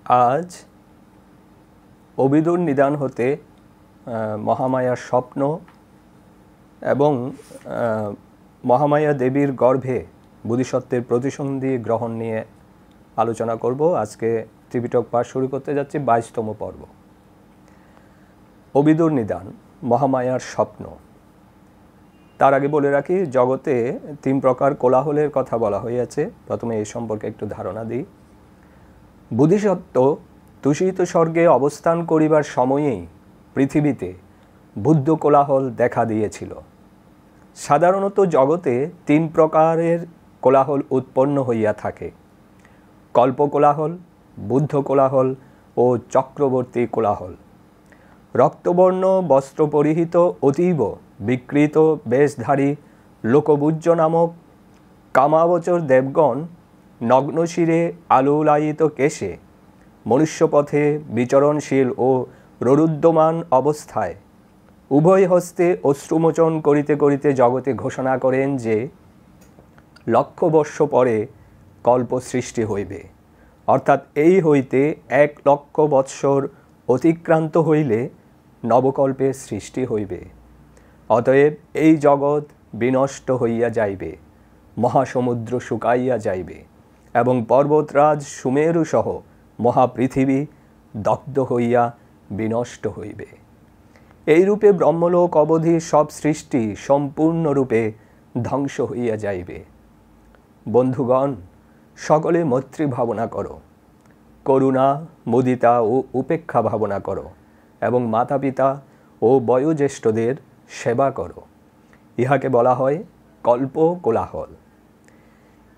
আজ অবিদুর নিদান হতে মহামায়ার স্বপ্ন এবং মহামায়া দেবীর গর্ভে বোধিসত্ত্বের প্রতিসন্ধি গ্রহণ নিয়ে আলোচনা করব। আজকে ত্রিপিটক পাঠ শুরু করতে যাচ্ছি 22তম পর্ব। অবিদুর নিদান, মহামায়ার স্বপ্ন। তার আগে বলে রাখি, জগতে 3 প্রকার কোলাহলের কথা বলা হয়েছে। প্রথমে এই সম্পর্কে একটু ধারণা দিই। বোধিসত্ত্ব তুষিত স্বর্গে অবস্থান করিবার সময়েই পৃথিবীতে বুদ্ধ কোলাহল দেখা দিয়েছিল। সাধারণত জগতে 3 প্রকারের কোলাহল উৎপন্ন হইয়া থাকে: কল্প কোলাহল, বুদ্ধ কোলাহল ও চক্রবর্তী কোলাহল। রক্তবর্ণ বস্ত্র পরিহিত অতীব বিকৃত বেশধারী লোকবুজ্জ নামক কামাবচর দেবগণ নগ্নশিরে আলোলায়িত কেশে মনুষ্যপথে বিচরণশীল ও ররুদ্যমান অবস্থায় উভয় হস্তে অশ্রুমোচন করিতে করিতে জগতে ঘোষণা করেন যে 1,00,000 বর্ষ পরে কল্প সৃষ্টি হইবে, অর্থাৎ এই হইতে 1,00,000 বৎসর অতিক্রান্ত হইলে নবকল্পের সৃষ্টি হইবে। অতএব এই জগৎ বিনষ্ট হইয়া যাইবে, মহাসমুদ্র শুকাইয়া যাইবে এবং পর্বতরাজ সুমেরু সহ মহাপৃথিবী দগ্ধ হইয়া বিনষ্ট হইবে। এইরূপে ব্রহ্মলোক অবধি সব সৃষ্টি সম্পূর্ণরূপে ধ্বংস হইয়া যাইবে। বন্ধুগণ, সকলে মৈত্রী ভাবনা করো, করুণা, মুদিতা ও উপেক্ষা ভাবনা করো এবং মাতা পিতা ও বয়োজ্যেষ্ঠদের সেবা করো। ইহাকে বলা হয় কল্প কোলাহল।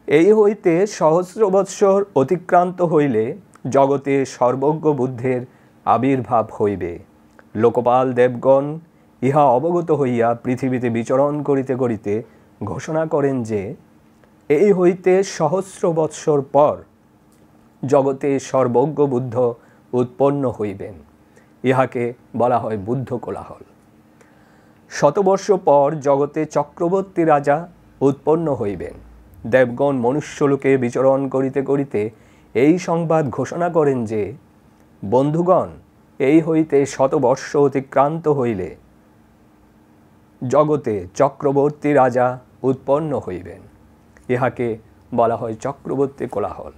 এই হইতে সহস্র বৎসর অতিক্রান্ত হইলে জগতে সর্বজ্ঞ বুদ্ধের আবির্ভাব হইবে। লোকপাল দেবগণ ইহা অবগত হইয়া পৃথিবীতে বিচরণ করিতে করিতে ঘোষণা করেন যে এই হইতে সহস্র বৎসর পর জগতে সর্বজ্ঞ বুদ্ধ উৎপন্ন হইবেন। ইহাকে বলা হয় বুদ্ধ কোলাহল। শতবর্ষ পর জগতে চক্রবর্তী রাজা উৎপন্ন হইবেন। দেবগণ মনুষ্যলোকে বিচরণ করিতে করিতে এই সংবাদ ঘোষণা করেন যে বন্ধুগণ, এই হইতে 100 বর্ষ অতিক্রান্ত হইলে জগতে চক্রবর্তী রাজা উৎপন্ন হইবেন। ইহাকে বলা হয় চক্রবর্তী কোলাহল।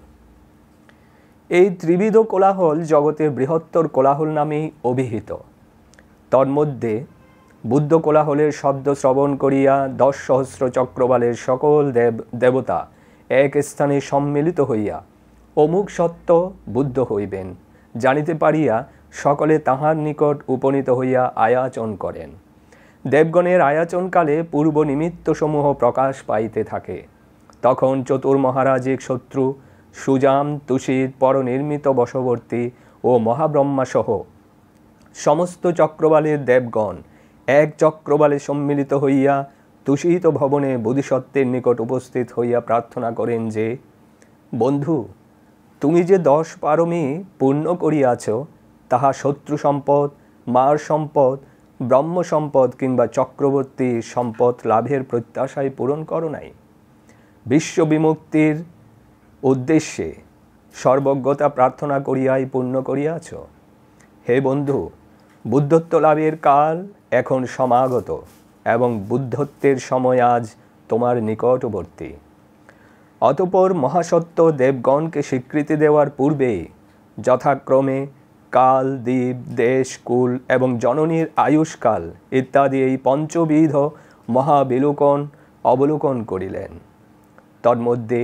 এই ত্রিবিধ কোলাহল জগতের বৃহত্তর কোলাহল নামেই অভিহিত। তন্মধ্যে বুদ্ধ কোলাহলের শব্দ শ্রবণ করিয়া 10 সহস্র চক্রবালের সকল দেবতা এক স্থানে সম্মিলিত হইয়া অমুক সত্য বুদ্ধ হইবেন জানিতে পারিয়া সকলে তাহার নিকট উপনীত হইয়া আয়াচন করেন। দেবগণের আয়াচনকালে পূর্ব নিমিত্তসমূহ প্রকাশ পাইতে থাকে। তখন চতুর্মহারাজিক শত্রু সুজাম, তুষিত, পরনির্মিত বশবর্তী ও মহাব্রহ্মাসহ সমস্ত চক্রবালের দেবগণ এক চক্রবালে সম্মিলিত হইয়া তুষিত ভবনে বোধিসত্ত্বের নিকট উপস্থিত হইয়া প্রার্থনা করেন যে বন্ধু, তুমি যে 10 পারমী পূর্ণ করিয়াছ তাহা শত্রু সম্পদ, মার সম্পদ, ব্রহ্ম সম্পদ কিংবা চক্রবর্তী সম্পদ লাভের প্রত্যাশায় পূরণ করো নাই। বিশ্ব বিমুক্তির উদ্দেশ্যে সর্বজ্ঞতা প্রার্থনা করিয়াই পূর্ণ করিয়াছ। হে বন্ধু, বুদ্ধত্ব লাভের কাল এখন সমাগত এবং বুদ্ধত্বের সময় আজ তোমার নিকটবর্তী। অতঃপর মহাসত্য দেবগণকে স্বীকৃতি দেওয়ার পূর্বেই যথাক্রমে কাল, দ্বীপ, দেশ, কুল এবং জননীর আয়ুষ্কাল ইত্যাদি এই পঞ্চবিধ মহাবিলোকন অবলোকন করিলেন। তন্মধ্যে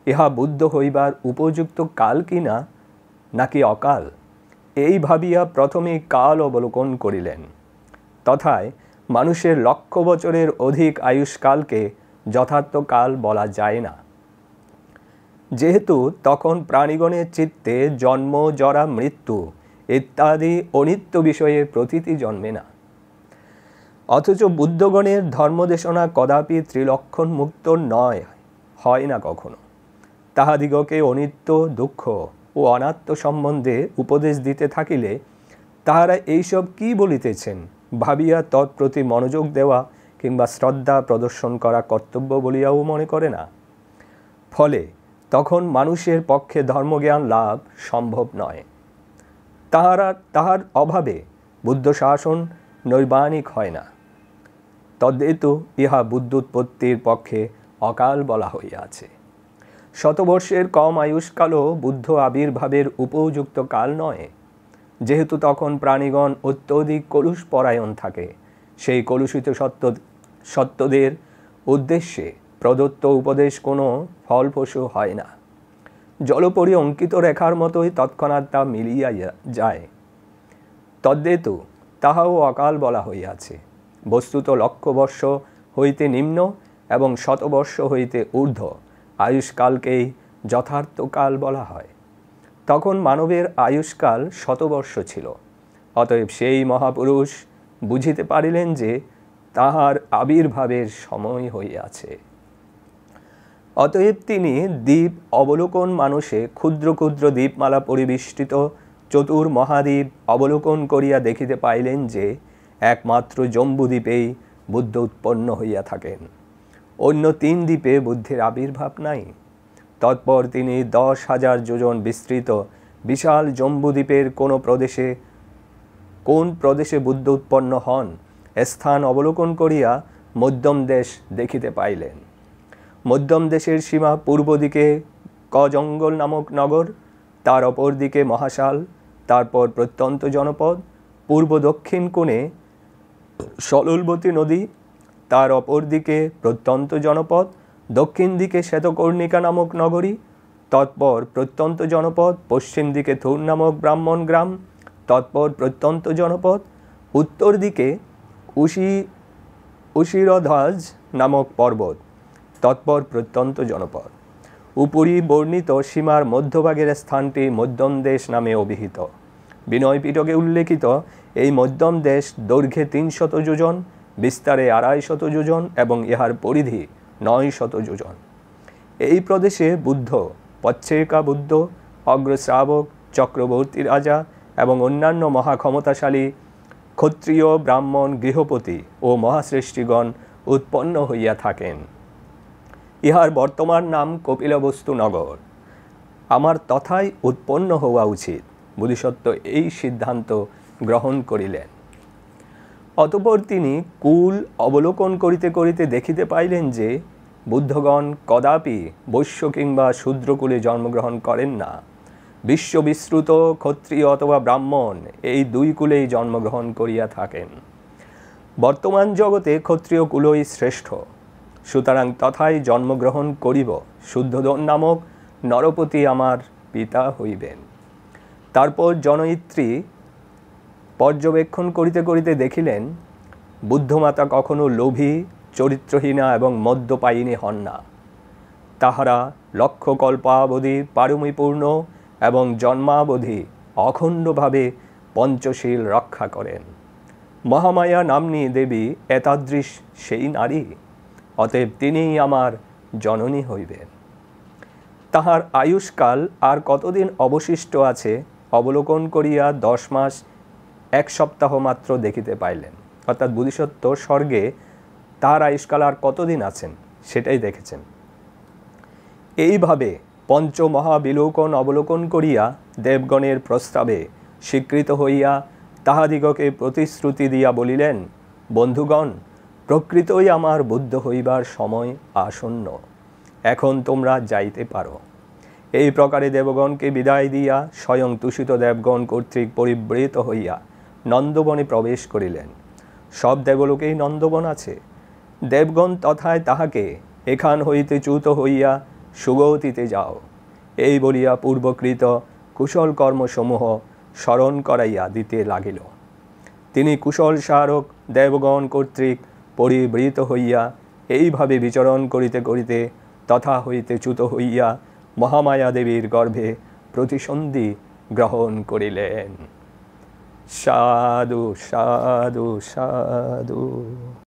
ইহা বুদ্ধ হইবার উপযুক্ত কাল কিনা নাকি অকাল, এই ভাবিয়া প্রথমে কাল অবলোকন করিলেন। তথায় মানুষের 1,00,000 বছরের অধিক আয়ুষ্কালকে যথার্থ কাল বলা যায় না, যেহেতু তখন প্রাণীগণের চিত্তে জন্ম, জরা, মৃত্যু ইত্যাদি অনিত্য বিষয়ে প্রতীতি জন্মে না। অথচ বুদ্ধগণের ধর্মদেশনা কদাপি ত্রিলক্ষণ মুক্ত নয়, হয় না কখনো। তাহাদিগকে অনিত্য, দুঃখ ও অনাত্ম সম্বন্ধে উপদেশ দিতে থাকিলে তাহারা এইসব কি বলিতেছেন ভাবিয়া তৎপ্রতি মনোযোগ দেওয়া কিংবা শ্রদ্ধা প্রদর্শন করা কর্তব্য বলিয়াও মনে করে না। ফলে তখন মানুষের পক্ষে ধর্মজ্ঞান লাভ সম্ভব নয়। তাহার অভাবে বুদ্ধ শাসন নৈর্বাণিক হয় না। তদ্হেতু ইহা বুদ্ধোৎপত্তির পক্ষে অকাল বলা হইয়াছে। শতবর্ষের কম আয়ুষ্কালও বুদ্ধ আবির্ভাবের উপযুক্ত কাল নয়, যেহেতু তখন প্রাণীগণ অত্যধিক কলুষ পরায়ণ থাকে। সেই কলুষিত সত্যদের উদ্দেশ্যে প্রদত্ত উপদেশ কোনো ফলপ্রসূ হয় না। জলপরি অঙ্কিত রেখার মতোই তৎক্ষণাৎ তা মিলিয়া যায়। তদ্হেতু তাহাও অকাল বলা হইয়াছে। বস্তুত লক্ষবর্ষ হইতে নিম্ন এবং শতবর্ষ হইতে ঊর্ধ্ব আয়ুষ্কালকেই যথার্থ কাল বলা হয়। তখন মানবের আয়ুষ্কাল শতবর্ষ ছিল। অতএব সেই মহাপুরুষ বুঝিতে পারিলেন যে তাহার আবির্ভাবের সময় হইয়াছে। অতএব তিনি দ্বীপ অবলোকন মানুষে ক্ষুদ্র ক্ষুদ্র দ্বীপমালা পরিবেষ্টিত চতুর মহাদ্বীপ অবলোকন করিয়া দেখিতে পাইলেন যে একমাত্র জম্বুদ্বীপেই বুদ্ধ উৎপন্ন হইয়া থাকেন। অন্য 3 দ্বীপে বুদ্ধের আবির্ভাব নাই। তৎপর তিনি 10,000 যোজন বিস্তৃত বিশাল জম্বুদ্বীপের কোন প্রদেশে বুদ্ধ উৎপন্ন হন স্থান অবলোকন করিয়া মধ্যম দেশ দেখিতে পাইলেন। মধ্যম দেশের সীমা পূর্ব দিকে কজঙ্গল নামক নগর, তার অপর দিকে মহাশাল, তারপর প্রত্যন্ত জনপদ, পূর্ব দক্ষিণ কোণে সললবতী নদী, তার অপর দিকে প্রত্যন্ত জনপদ, দক্ষিণ দিকে শ্বেতকর্ণিকা নামক নগরী, তৎপর প্রত্যন্ত জনপদ, পশ্চিম দিকে থুর নামক ব্রাহ্মণ গ্রাম, তৎপর প্রত্যন্ত জনপদ, উত্তর দিকে উশিরধ্বজ নামক পর্বত, তৎপর প্রত্যন্ত জনপদ। উপরি বর্ণিত সীমার মধ্যভাগের স্থানটি মধ্যম দেশ নামে অভিহিত। বিনয় পিটকে উল্লেখিত এই মধ্যম দেশ দৈর্ঘ্যে 300 যোজন, বিস্তারে 250 যোজন এবং ইহার পরিধি 900 যোজন। এই প্রদেশে বুদ্ধ, পচ্ছেকা বুদ্ধ, অগ্রশ্রাবক, চক্রবর্তী রাজা এবং অন্যান্য মহাক্ষমতাশালী ক্ষত্রিয়, ব্রাহ্মণ, গৃহপতি ও মহাশ্রেষ্ঠীগণ উৎপন্ন হইয়া থাকেন। ইহার বর্তমান নাম কপিলবস্তু নগর। আমার তথায় উৎপন্ন হওয়া উচিত। বোধিসত্ত্ব এই সিদ্ধান্ত গ্রহণ করিলেন। অতঃপর তিনি কুল অবলোকন করিতে করিতে দেখিতে পাইলেন যে বুদ্ধগণ কদাপি বৈশ্য কিংবা শূদ্রকুলে জন্মগ্রহণ করেন না। বিশ্ববিশ্রুত ক্ষত্রিয় অথবা ব্রাহ্মণ এই 2 কুলেই জন্মগ্রহণ করিয়া থাকেন। বর্তমান জগতে ক্ষত্রিয় কুলই শ্রেষ্ঠ। সুতরাং তথায় জন্মগ্রহণ করিব। শুদ্ধোদন নামক নরপতি আমার পিতা হইবেন। তারপর জনয়িত্রী পর্যবেক্ষণ করিতে করিতে দেখিলেন বুদ্ধমাতা কখনো লোভী, চরিত্রহীনা এবং মদ্যপায়িনী হন না। তাহারা লক্ষ কল্পাবধি পারমিপূর্ণ এবং জন্মাবধি অখণ্ডভাবে পঞ্চশীল রক্ষা করেন। মহামায়া নাম্নী দেবী এতাদৃশ সেই নারী। অতএব তিনিই আমার জননী হইবেন। তাহার আয়ুষ্কাল আর কতদিন অবশিষ্ট আছে অবলোকন করিয়া 10 মাস 1 সপ্তাহ মাত্র দেখিতে পাইলেন। অর্থাৎ বোধিসত্ত্ব স্বর্গে তার আয়ুষ্কাল আর কতদিন আছেন সেটাই দেখেছেন। এইভাবে পঞ্চমহাবিলোকন অবলোকন করিয়া দেবগণের প্রস্তাবে স্বীকৃত হইয়া তাহাদিগকে প্রতিশ্রুতি দিয়া বলিলেন, বন্ধুগণ, প্রকৃতই আমার বুদ্ধ হইবার সময় আসন্ন। এখন তোমরা যাইতে পারো। এই প্রকারে দেবগণকে বিদায় দিয়া স্বয়ং তুষিত দেবগণ কর্তৃক পরিবৃত হইয়া নন্দবনে প্রবেশ করিলেন। সব দেবলোকেই নন্দবন আছে। দেবগণ তথায় তাহাকে এখান হইতে চ্যুত হইয়া সুগতিতে যাও এই বলিয়া পূর্বকৃত কুশল কর্মসমূহ স্মরণ করাইয়া দিতে লাগিল। তিনি কুশল স্মারক দেবগণ কর্তৃক পরিবৃত হইয়া এইভাবে বিচরণ করিতে করিতে তথা হইতে চ্যুত হইয়া মহামায়া দেবীর গর্ভে প্রতিসন্ধি গ্রহণ করিলেন। সাধু সাধু সাধু।